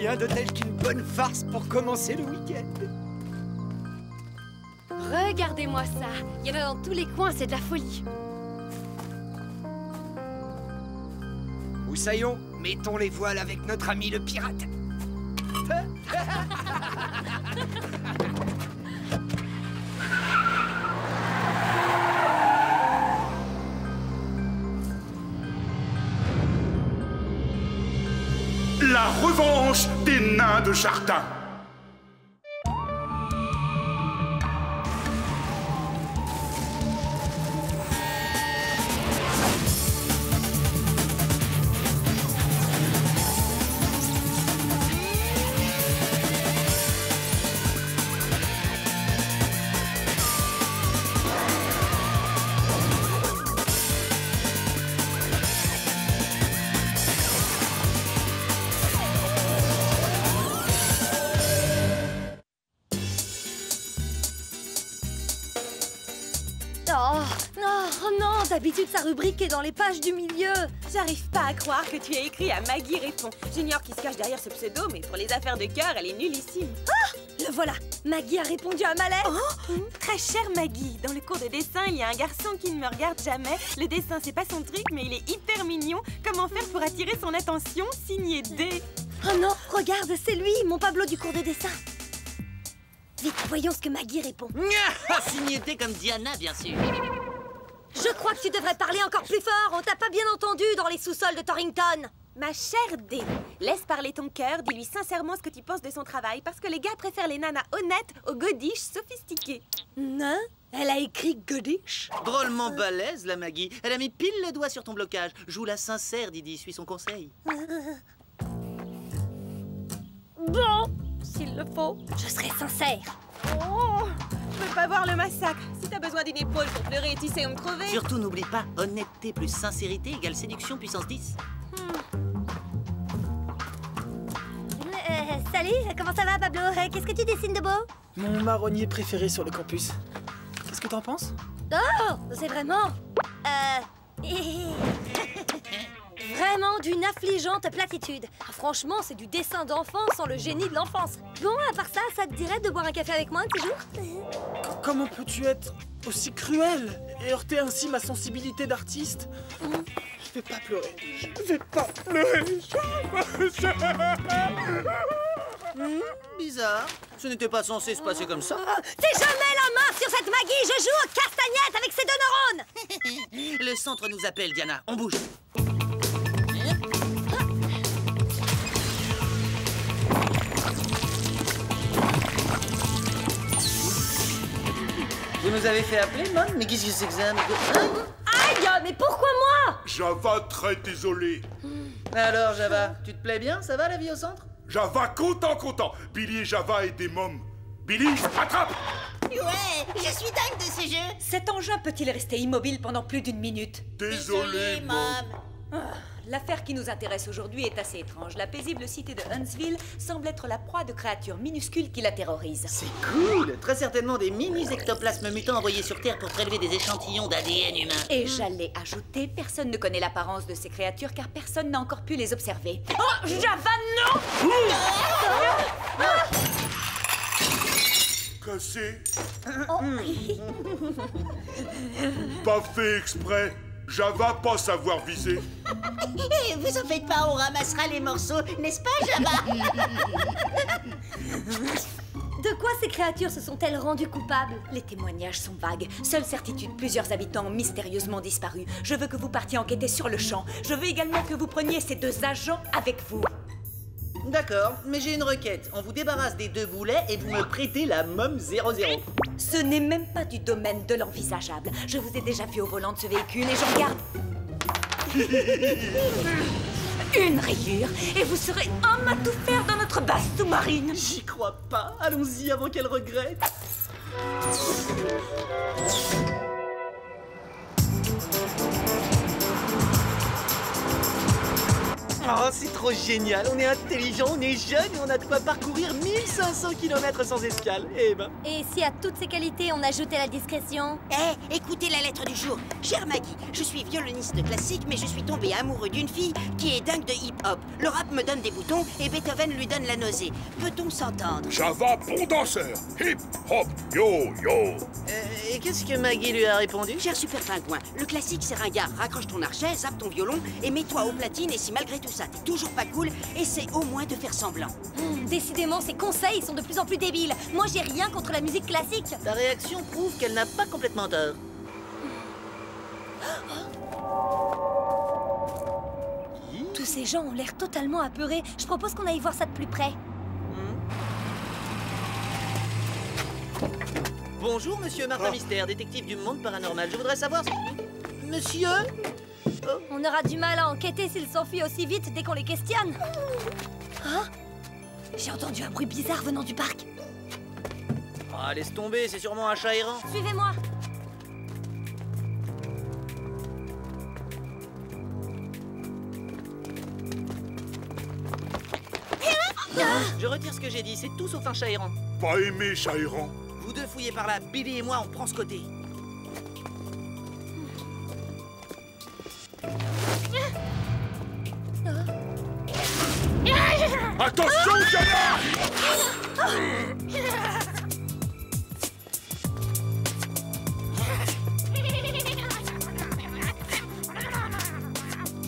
Rien de tel qu'une bonne farce pour commencer le week-end. Regardez-moi ça. Il y en a dans tous les coins, c'est de la folie. Moussaillon, mettons les voiles avec notre ami le pirate. La revanche des nains de jardin. Oh non, d'habitude sa rubrique est dans les pages du milieu. J'arrive pas à croire que tu as écrit à Maggie répond. J'ignore qui se cache derrière ce pseudo, mais pour les affaires de cœur, elle est nullissime. Ah, le voilà. Maggie a répondu à ma lettre. Oh, très chère Maggie, dans le cours de dessin, il y a un garçon qui ne me regarde jamais. Le dessin, c'est pas son truc, mais il est hyper mignon. Comment faire pour attirer son attention? Signé D. Oh non, regarde, c'est lui, mon Pablo du cours de dessin. Vite, voyons ce que Maggie répond. Signé D comme Diana, bien sûr. Je crois que tu devrais parler encore plus fort. On t'a pas bien entendu dans les sous-sols de Torrington. Ma chère D, laisse parler ton cœur, dis-lui sincèrement ce que tu penses de son travail, parce que les gars préfèrent les nanas honnêtes aux godiches sophistiquées. Non, elle a écrit godiche. Drôlement balèze, la Maggie. Elle a mis pile le doigt sur ton blocage. Joue-la sincère, Didi, suis son conseil. Bon, s'il le faut, je serai sincère. Oh, je veux pas voir le massacre. Si t'as besoin d'une épaule pour pleurer et tisser ou me crever... Surtout, n'oublie pas, honnêteté plus sincérité égale séduction puissance 10. Salut, comment ça va, Pablo? Qu'est-ce que tu dessines de beau? Mon marronnier préféré sur le campus. Qu'est-ce que t'en penses? Oh, c'est vraiment... Vraiment d'une affligeante platitude. Franchement, c'est du dessin d'enfant sans le génie de l'enfance. Bon, à part ça, ça te dirait de boire un café avec moi un petit jour? Comment peux-tu être aussi cruel et heurter ainsi ma sensibilité d'artiste? Je vais pas pleurer. Je vais pas pleurer. Bizarre. Ce n'était pas censé se passer comme ça. C'est jamais la main sur cette Maggie. Je joue aux castagnettes avec ses deux neurones. Le centre nous appelle, Diana. On bouge. Vous nous avez fait appeler, Mom? Mais qu'est-ce que c'est que ça? Aïe, mais pourquoi moi? Java très désolé. Alors, Java, tu te plais bien? Ça va, la vie au centre? Java content. Billy et Java et des mômes. Billy, attrape! Ouais, je suis dingue de ce jeu. Cet engin peut-il rester immobile pendant plus d'une minute? Désolé, Mom. L'affaire qui nous intéresse aujourd'hui est assez étrange. La paisible cité de Huntsville semble être la proie de créatures minuscules qui la terrorisent. C'est cool! Très certainement des mini-ectoplasmes mutants envoyés sur Terre pour prélever des échantillons d'ADN humain. Et j'allais ajouter, personne ne connaît l'apparence de ces créatures car personne n'a encore pu les observer. Oh, Java, non! Cassé. Pas fait exprès. Java pas savoir viser. Vous en faites pas, on ramassera les morceaux, n'est-ce pas, Java? De quoi ces créatures se sont-elles rendues coupables? Les témoignages sont vagues. Seule certitude, plusieurs habitants ont mystérieusement disparu. Je veux que vous partiez enquêter sur le champ. Je veux également que vous preniez ces deux agents avec vous. D'accord, mais j'ai une requête. On vous débarrasse des deux boulets et vous me prêtez la MOM 00. Ce n'est même pas du domaine de l'envisageable. Je vous ai déjà vu au volant de ce véhicule et j'en garde une rayure et vous serez homme à tout faire dans notre base sous-marine. J'y crois pas. Allons-y avant qu'elle regrette. Oh, c'est trop génial. On est intelligent, on est jeune et on a de quoi parcourir 1500 km sans escale. Eh ben... Et si à toutes ces qualités, on ajoutait la discrétion? Eh, écoutez la lettre du jour. Chère Maggie, je suis violoniste classique, mais je suis tombé amoureux d'une fille qui est dingue de hip-hop. Le rap me donne des boutons et Beethoven lui donne la nausée. Peut-on s'entendre? Java, bon danseur. Hip, hop, yo, yo. Et qu'est-ce que Maggie lui a répondu? Cher super pingouin, le classique c'est ringard. Raccroche ton archet, zappe ton violon et mets-toi aux platines. Et si malgré tout ça, t'es toujours pas cool, essaie au moins de faire semblant. Décidément, ces conseils sont de plus en plus débiles. Moi, j'ai rien contre la musique classique. Ta réaction prouve qu'elle n'a pas complètement tort. Tous ces gens ont l'air totalement apeurés. Je propose qu'on aille voir ça de plus près. Bonjour, monsieur Martin Mystère, détective du monde paranormal. Je voudrais savoir si... Monsieur? On aura du mal à enquêter s'ils s'enfuient aussi vite dès qu'on les questionne. Hein? J'ai entendu un bruit bizarre venant du parc. Ah, laisse tomber, c'est sûrement un chat errant. Suivez-moi. Je retire ce que j'ai dit, c'est tout sauf un chat errant. Pas aimé, chat errant. Vous deux fouillez par là, Billy et moi, on prend ce côté. Attention, Jana!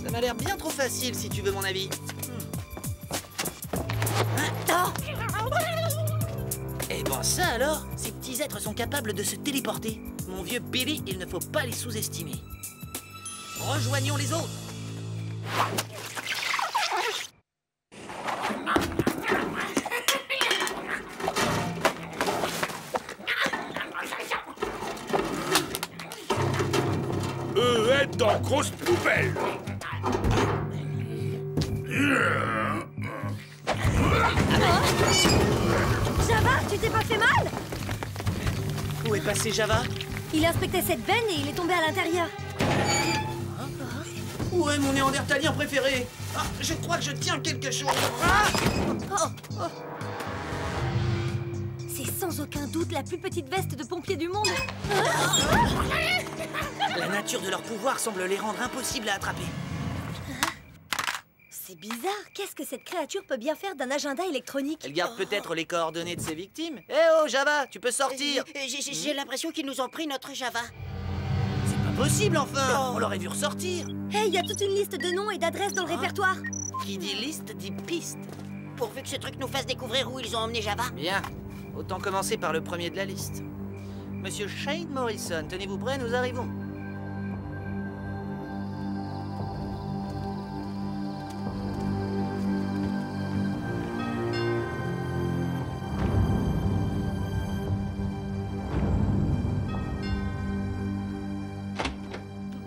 Ça m'a l'air bien trop facile, si tu veux mon avis. Eh ben ça alors, ces petits êtres sont capables de se téléporter. Mon vieux Billy, il ne faut pas les sous-estimer. Rejoignons les autres. Êtes dans grosse poubelle. Java, tu t'es pas fait mal? Où est passé Java? Il inspectait cette benne et il est tombé à l'intérieur. Où est mon néandertalien préféré? Ah, je crois que je tiens quelque chose. Ah! C'est sans aucun doute la plus petite veste de pompier du monde. La nature de leur pouvoir semble les rendre impossibles à attraper. C'est bizarre. Qu'est-ce que cette créature peut bien faire d'un agenda électronique? Elle garde peut-être les coordonnées de ses victimes. Eh oh, Java, tu peux sortir. J'ai l'impression qu'ils nous ont pris notre Java. C'est pas possible, enfin. On l'aurait vu ressortir. Hey, il y a toute une liste de noms et d'adresses dans le répertoire. Qui dit liste dit piste. Pourvu que ce truc nous fasse découvrir où ils ont emmené Java. Bien. Autant commencer par le premier de la liste. Monsieur Shane Morrison, tenez-vous prêts, nous arrivons.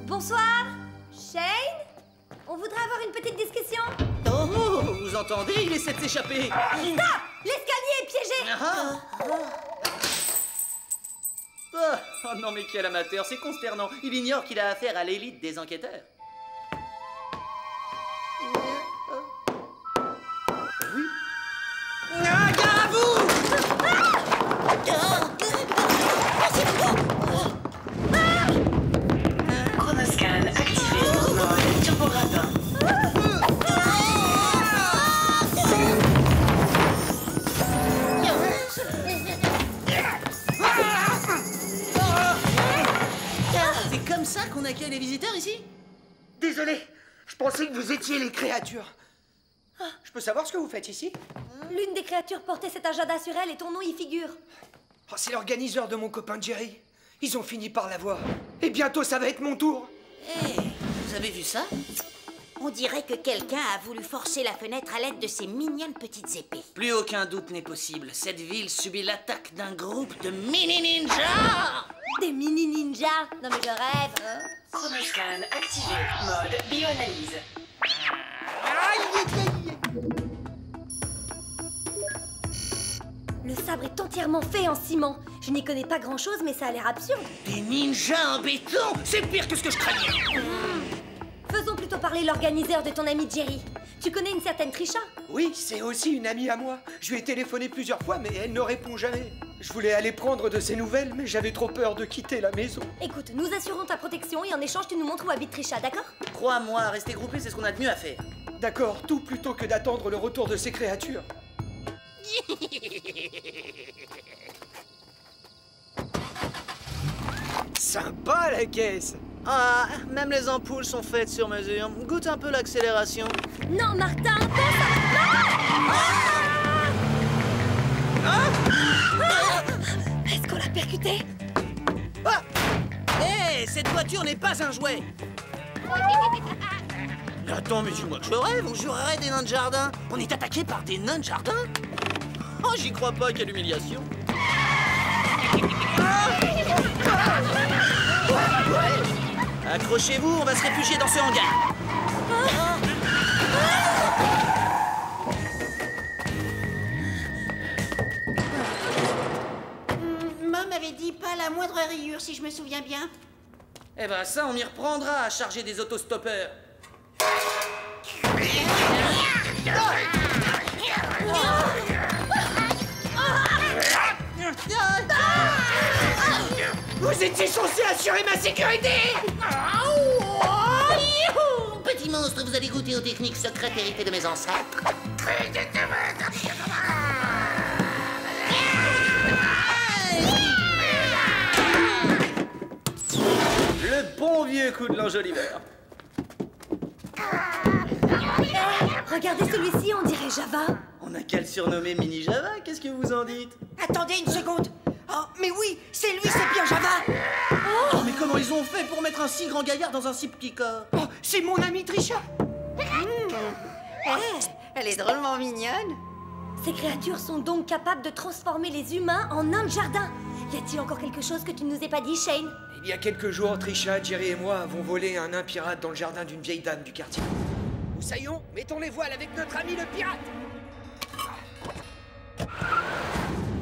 Bonsoir, Shane? On voudrait avoir une petite discussion. Oh, vous entendez? Il essaie de s'échapper. Stop! L'escalier est piégé. Oh non, mais quel amateur, c'est consternant. Il ignore qu'il a affaire à l'élite des enquêteurs. Oui. Ah, gare à vous! Chronoscan activé, mode turbo-rapin. C'est comme ça qu'on accueille les visiteurs ici? Désolé, je pensais que vous étiez les créatures. Je peux savoir ce que vous faites ici? L'une des créatures portait cet agenda sur elle et ton nom y figure. Oh, c'est l'organiseur de mon copain Jerry. Ils ont fini par l'avoir. Et bientôt, ça va être mon tour. Vous avez vu ça? On dirait que quelqu'un a voulu forcer la fenêtre à l'aide de ces mignonnes petites épées. Plus aucun doute n'est possible. Cette ville subit l'attaque d'un groupe de mini-ninjas! Des mini-ninjas? Non mais je rêve. Chronoscan activé, mode bioanalyse. Le sabre est entièrement fait en ciment. Je n'y connais pas grand-chose, mais ça a l'air absurde. Des ninjas en béton? C'est pire que ce que je craignais. Faisons plutôt parler l'organiseur de ton ami Jerry. Tu connais une certaine Trisha? Oui, c'est aussi une amie à moi. Je lui ai téléphoné plusieurs fois, mais elle ne répond jamais. Je voulais aller prendre de ses nouvelles, mais j'avais trop peur de quitter la maison. Écoute, nous assurons ta protection et en échange, tu nous montres où habite Trisha, d'accord? Crois-moi, rester groupé, c'est ce qu'on a de mieux à faire. D'accord, tout plutôt que d'attendre le retour de ces créatures. Sympa la caisse. Ah, même les ampoules sont faites sur mesure. Goûte un peu l'accélération. Non, Martin, pense à... Est-ce qu'on l'a percuté? Ah! Hé, cette voiture n'est pas un jouet. Attends, mais dis-moi que je rêve, on jurerait des nains de jardin. On est attaqué par des nains de jardin? Oh, j'y crois pas, quelle humiliation. Accrochez-vous, on va se réfugier dans ce hangar. Maman m'avait dit pas la moindre rayure, si je me souviens bien. Eh ben ça, on y reprendra à charger des autostoppeurs. Vous étiez censé assurer ma sécurité! Petit monstre, vous allez goûter aux techniques secrètes héritées de mes ancêtres. Le bon vieux coup de l'enjoliveur. Regardez celui-ci, on dirait Java. On n'a qu'à le surnommer Mini Java, qu'est-ce que vous en dites? Attendez une seconde. Oh, mais oui, c'est lui, c'est bien Java. Oh, mais comment ils ont fait pour mettre un si grand gaillard dans un si petit corps? Oh, c'est mon ami Trisha! Elle est drôlement mignonne. Ces créatures sont donc capables de transformer les humains en nains de jardin. Y a-t-il encore quelque chose que tu ne nous aies pas dit, Shane? Il y a quelques jours, Trisha, Jerry et moi avons volé un nain pirate dans le jardin d'une vieille dame du quartier. Moussaillon, mettons les voiles avec notre ami le pirate!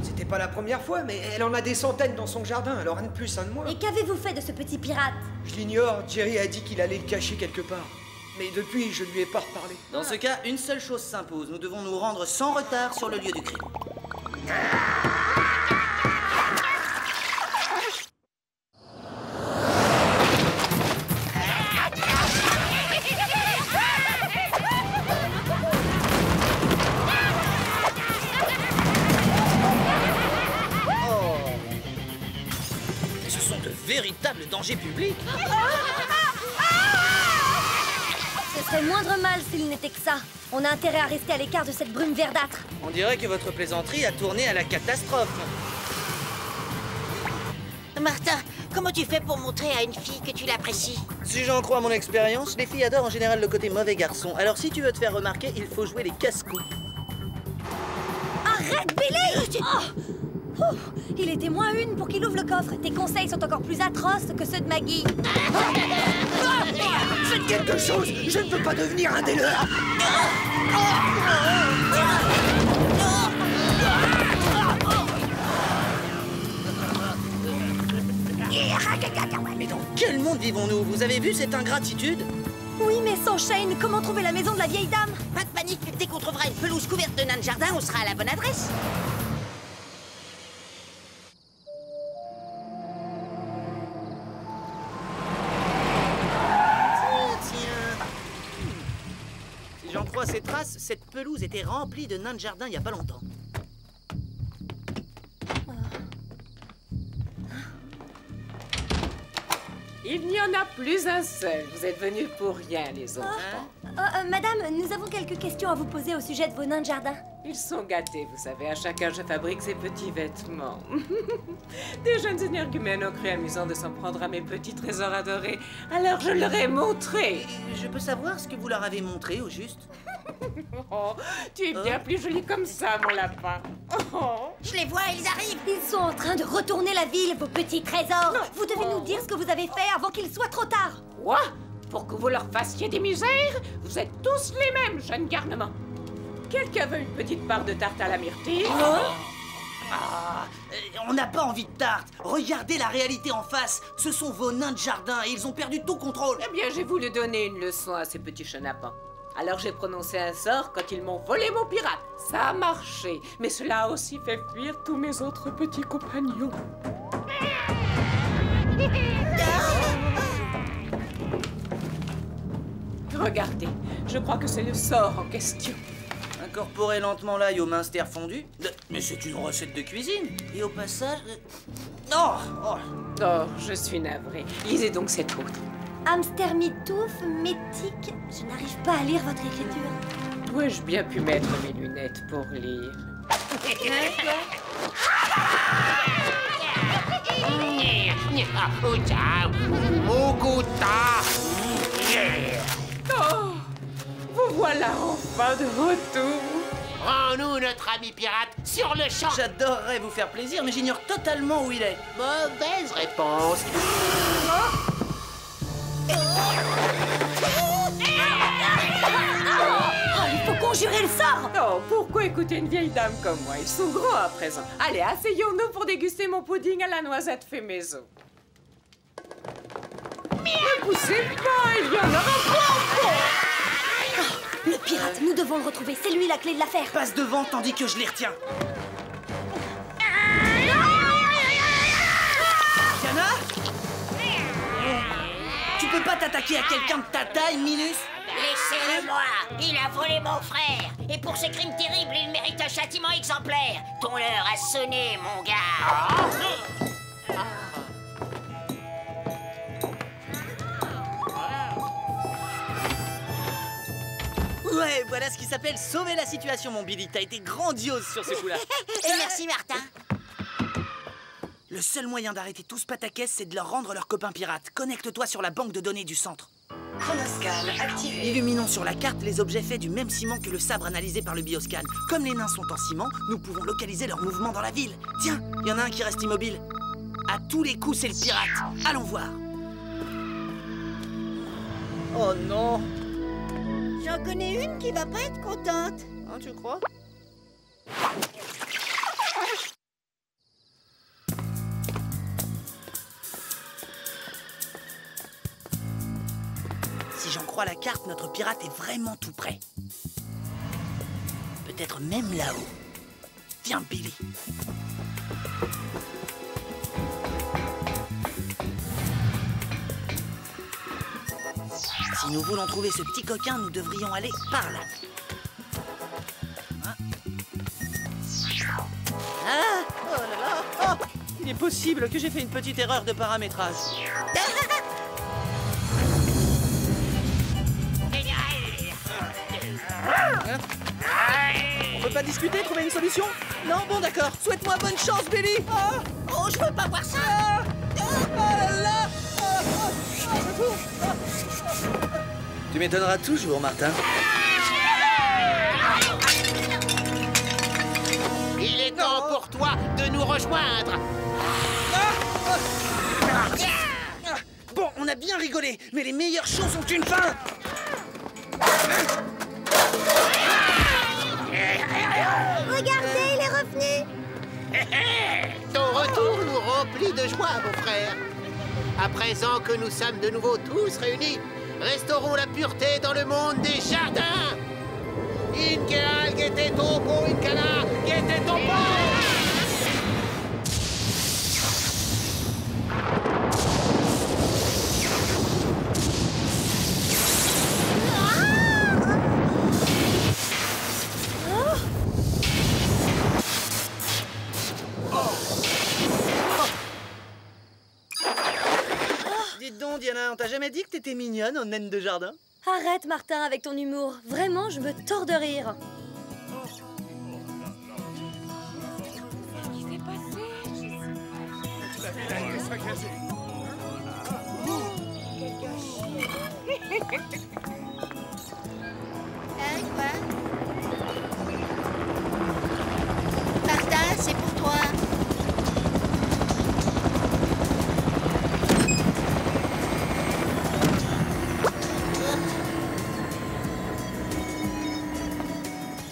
C'était pas la première fois, mais elle en a des centaines dans son jardin, alors un de plus, un de moins. Et qu'avez-vous fait de ce petit pirate? Je l'ignore, Jerry a dit qu'il allait le cacher quelque part. Mais depuis, je lui ai pas reparlé. Dans ce cas, une seule chose s'impose. Nous devons nous rendre sans retard sur le lieu du crime. Ce sont de véritables dangers publics. Ce serait moindre mal s'il n'était que ça. On a intérêt à rester à l'écart de cette brume verdâtre. On dirait que votre plaisanterie a tourné à la catastrophe. Martin, comment tu fais pour montrer à une fille que tu l'apprécies? Si j'en crois mon expérience, les filles adorent en général le côté mauvais garçon. Alors si tu veux te faire remarquer, il faut jouer les casse-cou. Arrête, Billy! Oh, il était moins une pour qu'il ouvre le coffre. Tes conseils sont encore plus atroces que ceux de Maggie. Faites quelque chose! Je ne peux pas devenir un des leurs! Mais dans quel monde vivons-nous? Vous avez vu cette ingratitude? Oui, mais sans Shane, comment trouver la maison de la vieille dame? Pas de panique, dès qu'on trouvera une pelouse couverte de nains de jardin, on sera à la bonne adresse. Si j'en crois ces traces, cette pelouse était remplie de nains de jardin il n'y a pas longtemps. Il n'y en a plus un seul. Vous êtes venus pour rien, les enfants. Madame, nous avons quelques questions à vous poser au sujet de vos nains de jardin. Ils sont gâtés, vous savez. À chacun, je fabrique ses petits vêtements. Des jeunes énergumènes ont cru amusant de s'en prendre à mes petits trésors adorés. Alors je leur ai montré. Je peux savoir ce que vous leur avez montré, au juste? Oh, tu es bien plus joli comme ça, mon lapin. Oh. Je les vois, ils arrivent. Ils sont en train de retourner la ville, vos petits trésors. Vous devez nous dire ce que vous avez fait avant qu'il soit trop tard. Quoi? Pour que vous leur fassiez des misères? Vous êtes tous les mêmes, jeunes garnements. Quelqu'un veut une petite part de tarte à la myrtille? On n'a pas envie de tarte. Regardez la réalité en face. Ce sont vos nains de jardin et ils ont perdu tout contrôle. Eh bien, j'ai voulu donner une leçon à ces petits chenapans. Alors j'ai prononcé un sort quand ils m'ont volé mon pirate. Ça a marché, mais cela a aussi fait fuir tous mes autres petits compagnons. Regardez, je crois que c'est le sort en question. Incorporez lentement l'ail au minster fondu. Mais c'est une recette de cuisine. Et au passage... Oh, je suis navrée. Lisez donc cette autre. Hamster mitouf, métique. Je n'arrive pas à lire votre écriture. Dois-je bien pu mettre mes lunettes pour lire? Oh, vous voilà enfin de retour. Rends-nous notre ami pirate sur le champ. J'adorerais vous faire plaisir, mais j'ignore totalement où il est. Mauvaise réponse. Il faut conjurer le sort. Oh, pourquoi écouter une vieille dame comme moi? Ils sont grands à présent. Allez, asseyons-nous pour déguster mon pudding à la noisette fait maison. Ne poussez pas, il y en aura pas. Le pirate, nous devons le retrouver. C'est lui la clé de l'affaire. Passe devant tandis que je les retiens. Diana? Tu peux pas t'attaquer à quelqu'un de ta taille, Minus? Laissez-le moi. Il a volé mon frère. Et pour ce crime terrible, il mérite un châtiment exemplaire. Ton heure a sonné, mon gars. Ouais, voilà ce qui s'appelle sauver la situation, mon Billy. T'as été grandiose sur ce coup-là. Et merci, Martin. Le seul moyen d'arrêter tout ce pataquès, c'est de leur rendre leurs copains pirates. Connecte-toi sur la banque de données du centre. Chronoscan activé. Illuminons sur la carte les objets faits du même ciment que le sabre analysé par le bioscan. Comme les nains sont en ciment, nous pouvons localiser leurs mouvements dans la ville. Tiens, il y en a un qui reste immobile. À tous les coups, c'est le pirate. Allons voir. Oh non. J'en connais une qui va pas être contente. Hein, tu crois? Si j'en crois la carte, notre pirate est vraiment tout près. Peut-être même là-haut. Viens, Billy. Si nous voulons trouver ce petit coquin, nous devrions aller par là. Hein? Ah! Oh là là! Oh! Il est possible que j'ai fait une petite erreur de paramétrage. Hein? On peut pas discuter, trouver une solution? Non, bon d'accord. Souhaite-moi bonne chance, Billy! Oh, je veux pas voir ça. Oh là là! Tu m'étonneras toujours, Martin. Il est temps pour toi de nous rejoindre. Bon, on a bien rigolé, mais les meilleures choses ont une fin. Regardez, il est revenu. Ton retour nous remplit de joie, mon frère. À présent que nous sommes de nouveau tous réunis, restaurons la pureté dans le monde des jardins. Inkeal gete topo inkana gete topo. Dites donc, Diana, on t'a jamais dit que t'étais mignonne aux naines de jardin? Arrête, Martin, avec ton humour. Vraiment, je me tords de rire. Hein, quoi? Martin, c'est pour toi.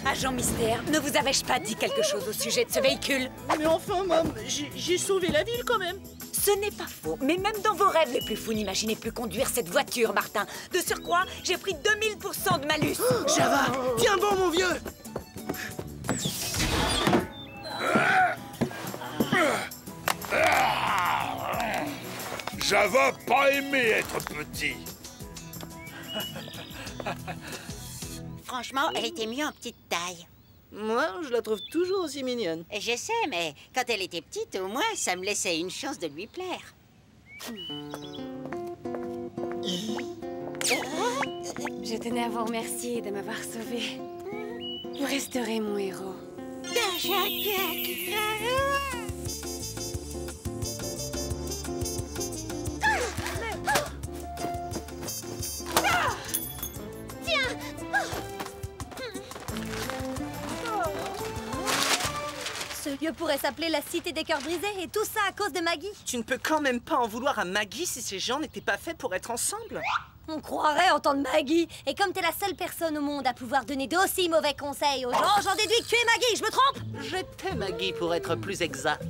Agent Mystère, ne vous avais-je pas dit quelque chose au sujet de ce véhicule? Mais enfin, Mom, j'ai sauvé la ville quand même. Ce n'est pas faux, mais même dans vos rêves les plus fous, n'imaginez plus conduire cette voiture, Martin. De surcroît, j'ai pris 2000% de malus. Java, tiens bon, mon vieux. Java pas aimé être petit. Franchement, elle était mieux en petite taille. Moi, je la trouve toujours aussi mignonne. Je sais, mais quand elle était petite, au moins, ça me laissait une chance de lui plaire. Je tenais à vous remercier de m'avoir sauvé. Vous resterez mon héros. Tiens! Ce lieu pourrait s'appeler la Cité des Cœurs Brisés, et tout ça à cause de Maggie. Tu ne peux quand même pas en vouloir à Maggie si ces gens n'étaient pas faits pour être ensemble. On croirait entendre Maggie. Et comme t'es la seule personne au monde à pouvoir donner d'aussi mauvais conseils aux gens, j'en déduis que tu es Maggie, je me trompe? J'étais Maggie pour être plus exact.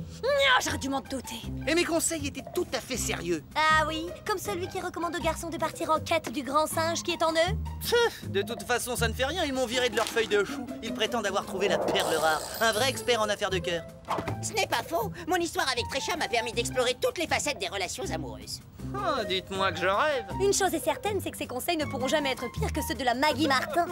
J'aurais dû m'en douter. Et mes conseils étaient tout à fait sérieux. Ah oui, comme celui qui recommande aux garçons de partir en quête du grand singe qui est en eux. De toute façon, ça ne fait rien, ils m'ont viré de leur feuille de chou. Ils prétendent avoir trouvé la perle rare. Un vrai expert en affaires de cœur. Ce n'est pas faux. Mon histoire avec Trisha m'a permis d'explorer toutes les facettes des relations amoureuses. Oh, dites-moi que je rêve. Une chose est certaine, c'est que ces conseils ne pourront jamais être pires que ceux de la Maggie Martin.